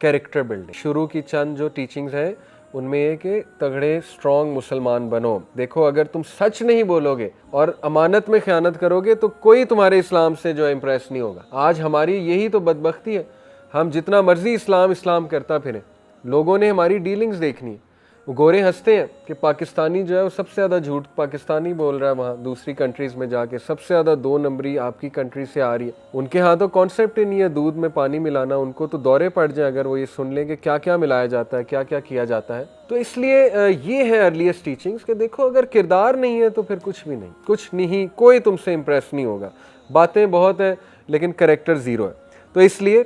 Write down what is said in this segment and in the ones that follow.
Character building. शुरू की चंद जो टीचिंग्स हैं उनमें ये कि तगड़े स्ट्रॉन्ग मुसलमान बनो। देखो अगर तुम सच नहीं बोलोगे और अमानत में खयानत करोगे तो कोई तुम्हारे इस्लाम से जो है इम्प्रेस नहीं होगा। आज हमारी यही तो बदबख्ती है, हम जितना मर्जी इस्लाम इस्लाम करता फिरें, लोगों ने हमारी डीलिंग्स देखनी है। वो गोरे हंसते हैं कि पाकिस्तानी जो है वो सबसे ज़्यादा झूठ पाकिस्तानी बोल रहा है, वहाँ दूसरी कंट्रीज़ में जाके सबसे ज़्यादा 2 नंबरी आपकी कंट्री से आ रही है। उनके यहाँ तो कॉन्सेप्ट ही नहीं है दूध में पानी मिलाना, उनको तो दौरे पड़ जाए अगर वो ये सुन लें कि क्या क्या मिलाया जाता है, क्या क्या किया जाता है। तो इसलिए ये है अर्लीस्ट टीचिंग्स कि देखो अगर किरदार नहीं है तो फिर कुछ भी नहीं, कुछ नहीं, कोई तुमसे इम्प्रेस नहीं होगा। बातें बहुत हैं लेकिन करेक्टर ज़ीरो है। तो इसलिए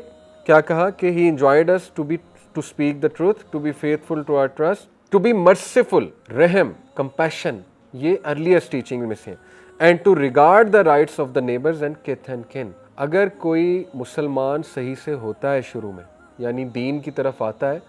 क्या कहा कि he enjoyed us to speak the truth, to be faithful to our trust, to be merciful, रहम, कंपैशन, ये अर्लीस्ट टीचिंग में से, and to regard the rights of the neighbours and kith and kin. अगर कोई मुसलमान सही से होता है शुरू में, यानी दीन की तरफ आता है,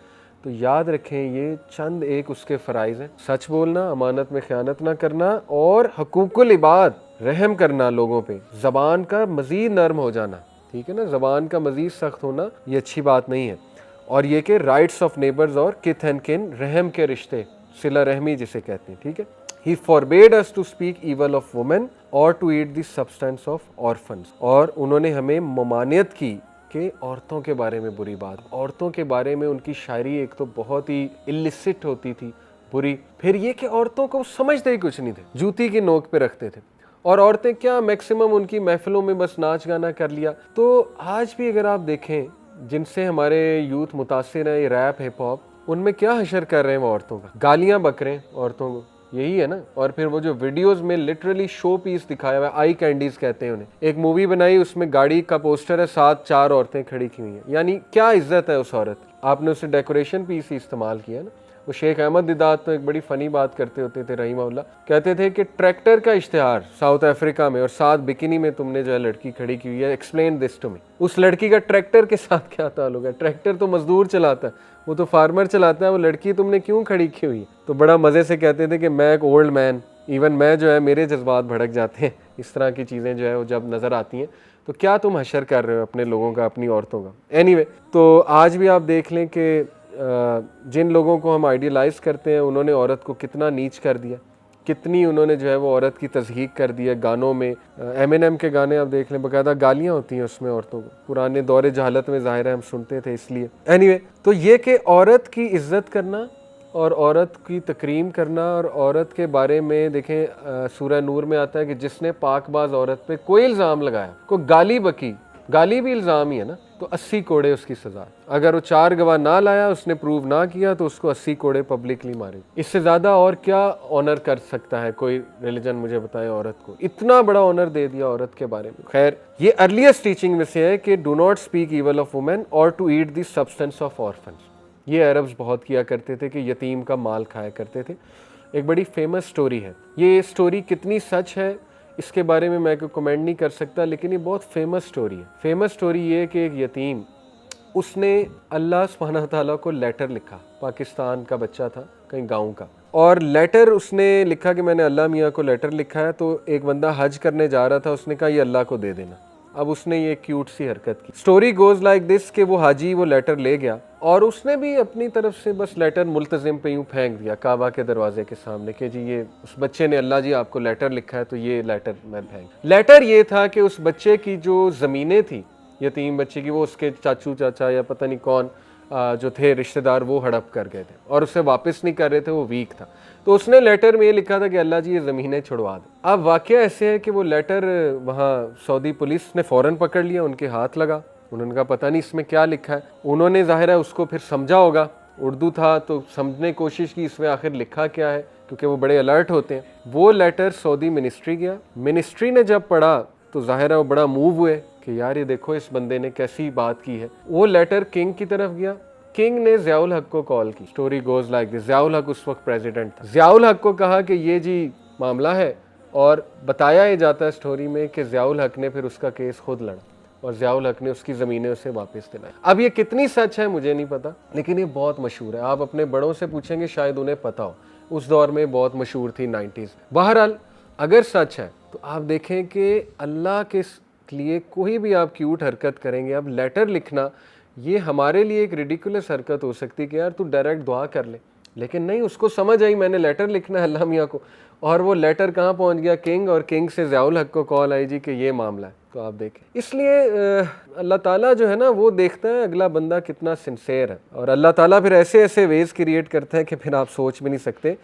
तो याद रखें ये चंद एक उसके फ़राइज़ हैं। सच बोलना, अमानत में ख़यानत ना करना और हकूकुल इबाद, रहम करना लोगों पे, ज़बान का मज़ीद नर्म हो जाना, ठीक है ना, ज़बान का मज़ीद सख्त होना ये अच्छी बात नहीं है। और ये कि राइट्स ऑफ नेबर्स और किथ एंड किन, रहम के रिश्ते, सिला रहमी जिसे कहते हैं, ठीक है। He forbade us to speak evil of women और to eat the substance of orphans. और उन्होंने हमें ममानियत की कि औरतों के बारे में बुरी बात, औरतों के बारे में उनकी शायरी एक तो बहुत ही इलिसिट होती थी, बुरी। फिर ये कि औरतों को समझते ही कुछ नहीं थे, जूती की नोक पे रखते थे। और औरतें क्या मैक्सिमम उनकी महफिलों में बस नाच गाना कर लिया। तो आज भी अगर आप देखें जिनसे हमारे यूथ मुतासिर है, ये रैप हिप हॉप, उनमें क्या हशर कर रहे हैं वो औरतों का, गालियां बक रहे हैं औरतों को, यही है ना। और फिर वो जो वीडियोस में लिटरली शो पीस दिखाया हुआ है, आई कैंडीज कहते हैं उन्हें। एक मूवी बनाई, उसमें गाड़ी का पोस्टर है, साथ 4 औरतें खड़ी की हुई हैं, यानी क्या इज्जत है उस औरत, आपने उसे डेकोरेशन पीस ही इस्तेमाल किया ना। वो शेख अहमद दिदात तो एक बड़ी फ़नी बात करते होते थे रहीमहुल्लाह, कहते थे कि ट्रैक्टर का इश्तिहार साउथ अफ्रीका में और साथ बिकिनी में तुमने जो है लड़की खड़ी की हुई है, एक्सप्लेन दिस टू मी। उस लड़की का ट्रैक्टर के साथ क्या ताल्लुक है? ट्रैक्टर तो मजदूर चलाता है, वो तो फार्मर चलाता है, वो लड़की तुमने क्यों खड़ी की हुई है? तो बड़ा मज़े से कहते थे कि मैं एक ओल्ड मैन, इवन मैं जो है मेरे जज्बात भड़क जाते हैं इस तरह की चीज़ें जो है वो जब नज़र आती हैं। तो क्या तुम हशर कर रहे हो अपने लोगों का, अपनी औरतों का? एनीवे, तो आज भी आप देख लें कि जिन लोगों को हम आइडियलाइज करते हैं उन्होंने औरत को कितना नीच कर दिया, कितनी उन्होंने जो है वो औरत की तज़हीक कर दी है गानों में। एमिनेम के गाने आप देख लें, बाकायदा गालियाँ होती हैं उसमें औरतों को, पुराने दौरे जहालत में ज़ाहिर है हम सुनते थे इसलिए। एनीवे, तो ये कि औरत की इज़्ज़त करना और औरत की तकरीम करना और औरत के बारे में देखें, सूरह नूर में आता है कि जिसने पाकबाज औरत पे कोई इल्ज़ाम लगाया, कोई गाली बकी, गाली भी इल्ज़ाम ही है ना, तो 80 कोड़े उसकी सज़ा। अगर वो 4 गवाह ना लाया, उसने प्रूव ना किया, तो उसको 80 कोड़े पब्लिकली मारे। इससे ज़्यादा और क्या ऑनर कर सकता है कोई रिलीजन, मुझे बताए। औरत को इतना बड़ा ऑनर दे दिया औरत के बारे में। खैर, ये अर्लीस्ट टीचिंग में से है कि do not speak evil of women और to eat the substance of orphans. ये अरब्स बहुत किया करते थे कि यतीम का माल खाया करते थे। एक बड़ी फेमस स्टोरी है, ये स्टोरी कितनी सच है इसके बारे में मैं कोई कमेंट नहीं कर सकता, लेकिन ये बहुत फेमस स्टोरी है। फेमस स्टोरी ये कि एक यतीम, उसने अल्लाह सुब्हानहू तआला को लेटर लिखा, पाकिस्तान का बच्चा था कहीं गांव का, और लेटर उसने लिखा कि मैंने अल्लाह मियाँ को लेटर लिखा है। तो एक बंदा हज करने जा रहा था, उसने कहा ये अल्लाह को दे देना। अब उसने ये क्यूट सी हरकत की। स्टोरी गोज लाइक दिस कि वो हाजी वो लेटर ले गया और उसने भी अपनी तरफ से बस लेटर मुल्तजिम पे यूँ फेंक दिया काबा के दरवाजे के सामने कि जी ये उस बच्चे ने अल्लाह जी आपको लेटर लिखा है तो ये लेटर मैं फेंक। लेटर ये था कि उस बच्चे की जो ज़मीनें थी यतीम बच्चे की, वो उसके चाचू चाचा या पता नहीं कौन जो थे रिश्तेदार वो हड़प कर गए थे और उसे वापस नहीं कर रहे थे, वो वीक था। तो उसने लेटर में ये लिखा था कि अल्लाह जी ये ज़मीनें छुड़वा दो। अब वाक़या ऐसे है कि वो लेटर वहाँ सऊदी पुलिस ने फ़ौरन पकड़ लिया, उनके हाथ लगा। उन्होंने कहा पता नहीं इसमें क्या लिखा है। उन्होंने ज़ाहिर है उसको फिर समझा होगा, उर्दू था तो समझने की कोशिश की इसमें आखिर लिखा क्या है, क्योंकि वो बड़े अलर्ट होते हैं। वो लेटर सऊदी मिनिस्ट्री गया। मिनिस्ट्री ने जब पढ़ा तो ज़ाहिर है वो बड़ा मूव हुए कि यार ये देखो इस बंदे ने कैसी बात की है। वो लेटर किंग की तरफ गया। किंग ने ज़ियाउल हक को कॉल की। Story goes like this. Ziaul हक उस वक्त प्रेसिडेंट था। ज़ियाउल हक को कहा कि ये जी मामला है, और बताया ये जाता है स्टोरी में कि ज़ियाउल हक ने फिर उसका केस खुद लड़ा और ज़ियाउल हक ने उसकी ज़मीनें उसे वापस दिलाई। अब ये कितनी सच है मुझे नहीं पता, लेकिन ये बहुत मशहूर है। आप अपने बड़ों से पूछेंगे शायद उन्हें पता हो, उस दौर में बहुत मशहूर थी 90s। बहरहाल अगर सच है तो आप देखें कि अल्लाह के लिए कोई भी आप क्यूट हरकत करेंगे, अब लेटर लिखना ये हमारे लिए एक रिडिकुलस हरकत हो सकती है कि यार तू डायरेक्ट दुआ कर ले, लेकिन नहीं, उसको समझ आई मैंने लेटर लिखना है अल्लाह मियाँ को, और वो लेटर कहाँ पहुँच गया, किंग, और किंग से ज़ियाउल हक को कॉल आई जी कि ये मामला है। तो आप देखें, इसलिए अल्लाह ताला जो है ना वो देखता है अगला बंदा कितना सिंसेयर है, और अल्लाह ताला फिर ऐसे ऐसे वेज क्रिएट करता है कि फिर आप सोच भी नहीं सकते।